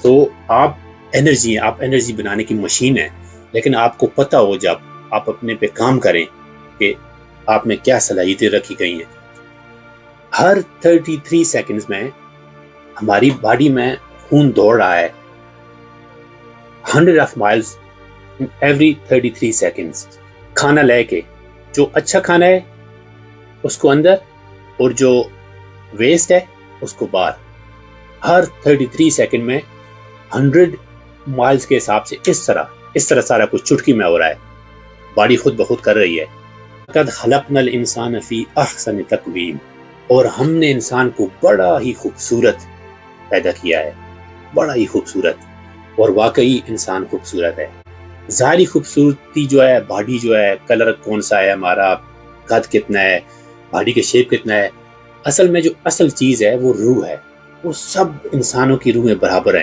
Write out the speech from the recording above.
तो आप एनर्जी बनाने की मशीन है, लेकिन आपको पता हो जब आप अपने पे काम करें कि आप में क्या सलाहियतें रखी गई हैं। हर 33 सेकंड्स में हमारी बॉडी में खून दौड़ रहा है, 100 of miles in every 33 seconds. खाना लेके जो अच्छा खाना है उसको अंदर, और जो वेस्ट है उसको बाहर। हर 33 सेकंड में 100 माइल्स के हिसाब से इस तरह सारा कुछ चुटकी में हो रहा है। बॉडी खुद ब खुद कर रही है। कद खलकनल इंसान फी अहसन तकवीम, और हमने इंसान को बड़ा ही खूबसूरत पैदा किया है, बड़ा ही खूबसूरत। और वाकई इंसान खूबसूरत है। ज़ाहिरी खूबसूरती जो है, बॉडी जो है, कलर कौन सा है हमारा, कद कितना है, बॉडी के शेप कितना है, असल में जो असल चीज़ है वो रूह है। वो सब इंसानों की रूह में बराबर है।